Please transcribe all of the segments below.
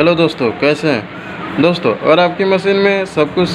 Hello दोस्तों, कैसे हैं दोस्तों। और आपकी मशीन में सब कुछ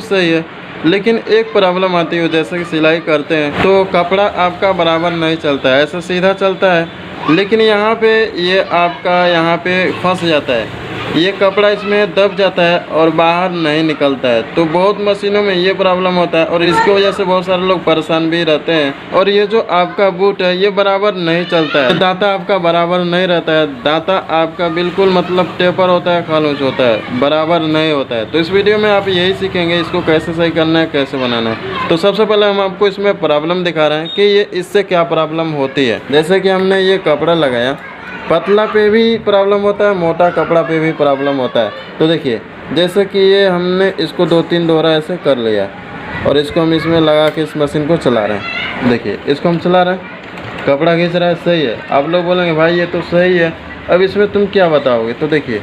सही है, लेकिन एक प्रॉब्लम आती है। जैसे कि सिलाई करते हैं तो कपड़ा आपका बराबर नहीं चलता है, ऐसा सीधा चलता है, लेकिन यहाँ पे ये आपका यहाँ पे फंस जाता है, ये कपड़ा इसमें दब जाता है और बाहर नहीं निकलता है। तो बहुत मशीनों में ये प्रॉब्लम होता है और इसकी वजह से बहुत सारे लोग परेशान भी रहते हैं। और ये जो आपका बूट है ये बराबर नहीं चलता है, दांता आपका बराबर नहीं रहता है, दांता आपका बिल्कुल मतलब टेपर होता है, खालूच होता है, बराबर नहीं होता है। तो इस वीडियो में आप यही सीखेंगे इसको कैसे सही करना है, कैसे बनाना है। तो सबसे पहले हम आपको इसमें प्रॉब्लम दिखा रहे हैं कि ये इससे क्या प्रॉब्लम होती है। जैसे कि हमने ये कपड़ा लगाया, पतला पे भी प्रॉब्लम होता है, मोटा कपड़ा पे भी प्रॉब्लम होता है। तो देखिए, जैसे कि ये हमने इसको 2-3 दोहरा ऐसे कर लिया और इसको हम इसमें लगा के इस मशीन को चला रहे हैं। देखिए, इसको हम चला रहे हैं, कपड़ा खींच रहा है, सही है। आप लोग बोलेंगे भाई ये तो सही है, अब इसमें तुम क्या बताओगे। तो देखिए,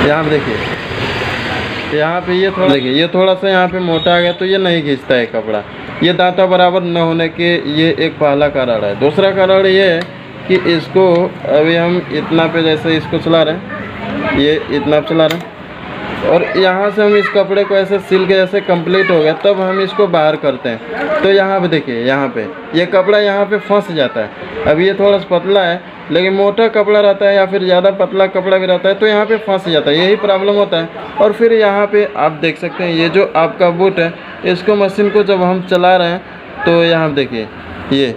यहाँ पे देखिए, यहाँ पे ये थोड़ा देखिए, ये थोड़ा सा यहाँ पे मोटा आ गया तो ये नहीं खींचता है कपड़ा। ये दांता बराबर न होने के ये एक पहला कारण है। दूसरा कारण ये है कि इसको अभी हम इतना पे जैसे इसको चला रहे हैं, ये इतना पे चला रहे हैं और यहाँ से हम इस कपड़े को ऐसे सिल के जैसे कंप्लीट हो गया तब हम इसको बाहर करते हैं। तो यहाँ पे देखिए, यहाँ पे ये कपड़ा यहाँ पे फंस जाता है। अब ये थोड़ा सा पतला है, लेकिन मोटा कपड़ा रहता है या फिर ज़्यादा पतला कपड़ा भी रहता है तो यहाँ पे फंस जाता है, यही प्रॉब्लम होता है। और फिर यहाँ पे आप देख सकते हैं, ये जो आपका बूट है, इसको मशीन को जब हम चला रहे हैं तो यहाँ देखिए ये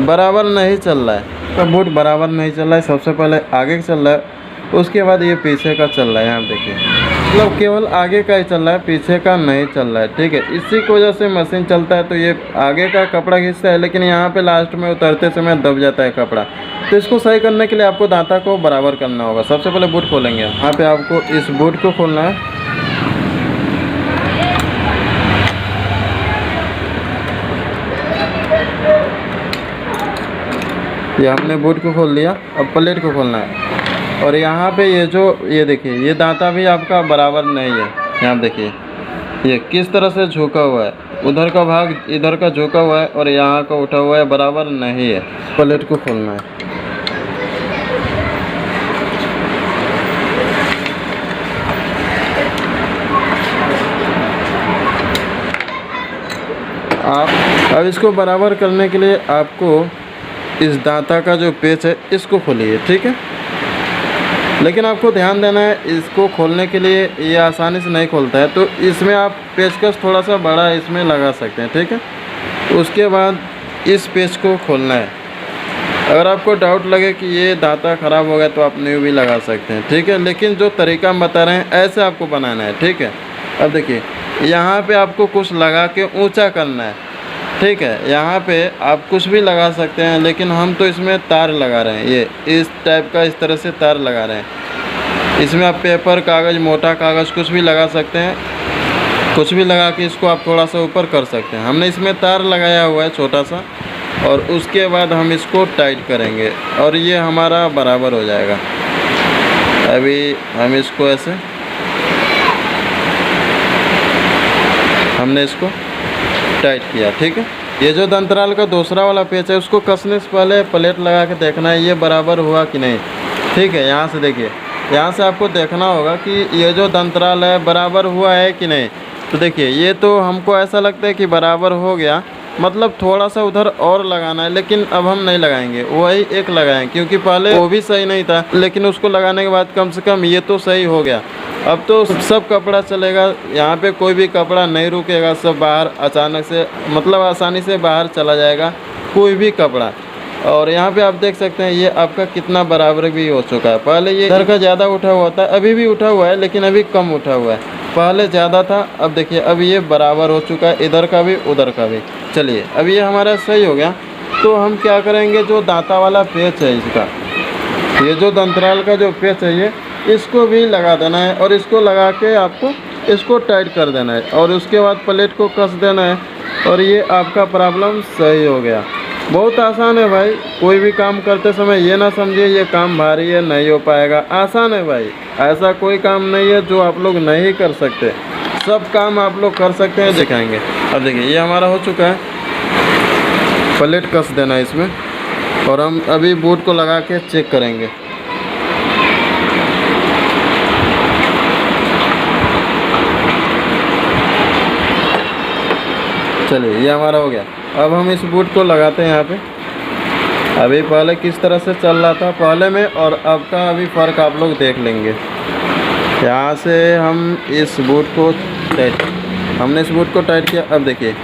बराबर नहीं चल रहा है। तो बूट बराबर नहीं चल रहा है, सबसे पहले आगे का चल रहा है, उसके बाद ये पीछे का चल रहा है। यहाँ देखिए, मतलब केवल आगे का ही चल रहा है, पीछे का नहीं चल रहा है। ठीक है, इसी की वजह से मशीन चलता है तो ये आगे का कपड़ा खींचता है, लेकिन यहाँ पे लास्ट में उतरते समय दब जाता है कपड़ा। तो इसको सही करने के लिए आपको दांता को बराबर करना होगा। सबसे पहले बूट खोलेंगे, यहाँ पे आपको इस बूट को खोलना है। ये हमने बूट को खोल लिया, अब प्लेट को खोलना है। और यहाँ पे ये देखिए, ये दांता भी आपका बराबर नहीं है। यहाँ देखिए ये किस तरह से झुका हुआ है, उधर का भाग इधर का झुका हुआ है और यहाँ का उठा हुआ है, बराबर नहीं है। प्लेट को खोलना है। आप अब इसको बराबर करने के लिए आपको इस दांता का जो पेच है इसको खोलिए। ठीक है, लेकिन आपको ध्यान देना है, इसको खोलने के लिए ये आसानी से नहीं खोलता है, तो इसमें आप पेचकस थोड़ा सा बड़ा इसमें लगा सकते हैं। ठीक है, उसके बाद इस पेच को खोलना है। अगर आपको डाउट लगे कि ये दांता ख़राब हो गया तो आप न्यू भी लगा सकते हैं। ठीक है, लेकिन जो तरीका हम बता रहे हैं ऐसे आपको बनाना है। ठीक है, अब देखिए, यहाँ पे आपको कुछ लगा के ऊँचा करना है। ठीक है, यहाँ पे आप कुछ भी लगा सकते हैं, लेकिन हम तो इसमें तार लगा रहे हैं, ये इस टाइप का इस तरह से तार लगा रहे हैं। इसमें आप पेपर, कागज़, मोटा कागज़ कुछ भी लगा सकते हैं, कुछ भी लगा के इसको आप थोड़ा सा ऊपर कर सकते हैं। हमने इसमें तार लगाया हुआ है छोटा सा, और उसके बाद हम इसको टाइट करेंगे और ये हमारा बराबर हो जाएगा। अभी हम इसको ऐसे हमने इसको टाइट किया। ठीक है, ये जो दंतराल का दूसरा वाला पेच है उसको कसने से पहले प्लेट लगा के देखना है ये बराबर हुआ कि नहीं। ठीक है, यहाँ से देखिए, यहाँ से आपको देखना होगा कि ये जो दंतराल है बराबर हुआ है कि नहीं। तो देखिए, ये तो हमको ऐसा लगता है कि बराबर हो गया, मतलब थोड़ा सा उधर और लगाना है, लेकिन अब हम नहीं लगाएंगे, वही एक लगाएं, क्योंकि पहले वो भी सही नहीं था, लेकिन उसको लगाने के बाद कम से कम ये तो सही हो गया। अब तो सब कपड़ा चलेगा, यहाँ पे कोई भी कपड़ा नहीं रुकेगा, सब बाहर अचानक से मतलब आसानी से बाहर चला जाएगा कोई भी कपड़ा। और यहाँ पे आप देख सकते हैं ये आपका कितना बराबर भी हो चुका है। पहले ये इधर का ज़्यादा उठा हुआ था, अभी भी उठा हुआ है, लेकिन अभी कम उठा हुआ है, पहले ज़्यादा था। अब देखिए, अब ये बराबर हो चुका है, इधर का भी उधर का भी। चलिए, अब ये हमारा सही हो गया। तो हम क्या करेंगे, जो दांता वाला पेच है इसका, ये जो दंतराल का जो पेच है ये इसको भी लगा देना है और इसको लगा के आपको इसको टाइट कर देना है और उसके बाद प्लेट को कस देना है और ये आपका प्रॉब्लम सही हो गया। बहुत आसान है भाई, कोई भी काम करते समय ये ना समझिए ये काम भारी है नहीं हो पाएगा। आसान है भाई, ऐसा कोई काम नहीं है जो आप लोग नहीं कर सकते, सब काम आप लोग कर सकते हैं, दिखाएंगे। अब देखिए, ये हमारा हो चुका है, प्लेट कस देना है इसमें और हम अभी बूट को लगा के चेक करेंगे। चलिए ये हमारा हो गया। अब हम इस बूट को लगाते हैं यहाँ पे। अभी पहले किस तरह से चल रहा था पहले में और अब का अभी फ़र्क आप लोग देख लेंगे। यहाँ से हम इस बूट को टाइट, हमने इस बूट को टाइट किया। अब देखिए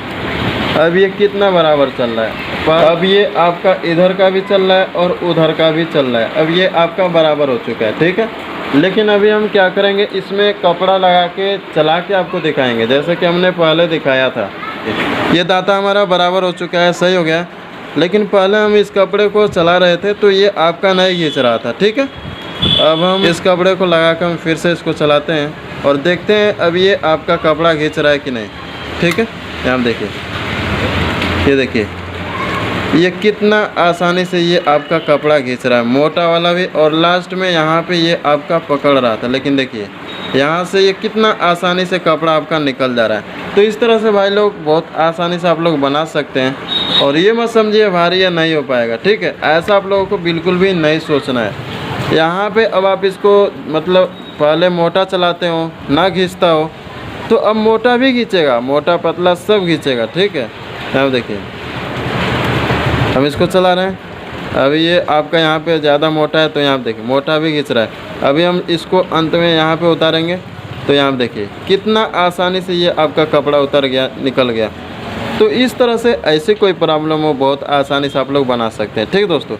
अब ये कितना बराबर चल रहा है। अब ये आपका इधर का भी चल रहा है और उधर का भी चल रहा है। अब ये आपका बराबर हो चुका है, ठीक है। लेकिन अभी हम क्या करेंगे, इसमें कपड़ा लगा के चला के आपको दिखाएंगे, जैसे कि हमने पहले दिखाया था। ये दाता हमारा बराबर हो चुका है, सही हो गया। लेकिन पहले हम इस कपड़े को चला रहे थे तो ये आपका नहीं खींच रहा था, ठीक है। अब हम इस कपड़े को लगा कर हम फिर से इसको चलाते हैं और देखते हैं अब ये आपका कपड़ा खींच रहा है कि नहीं, ठीक है। यहाँ देखिए, ये देखिए ये कितना आसानी से ये आपका कपड़ा खींच रहा है, मोटा वाला भी। और लास्ट में यहाँ पे ये आपका पकड़ रहा था, लेकिन देखिए यहाँ से ये कितना आसानी से कपड़ा आपका निकल जा रहा है। तो इस तरह से भाई लोग बहुत आसानी से आप लोग बना सकते हैं। और ये मत समझिए भारी या नहीं हो पाएगा, ठीक है। ऐसा आप लोगों को बिल्कुल भी नहीं सोचना है। यहाँ पे अब आप इसको मतलब पहले मोटा चलाते हो ना खींचता हो तो अब मोटा भी खींचेगा, मोटा पतला सब खींचेगा, ठीक है। अब देखिए हम इसको चला रहे हैं। अभी ये आपका यहाँ पे ज़्यादा मोटा है तो यहाँ देखिए मोटा भी खींच रहा है। अभी हम इसको अंत में यहाँ पे उतारेंगे तो यहाँ देखिए कितना आसानी से ये आपका कपड़ा उतर गया, निकल गया। तो इस तरह से ऐसे कोई प्रॉब्लम हो बहुत आसानी से आप लोग बना सकते हैं, ठीक दोस्तों।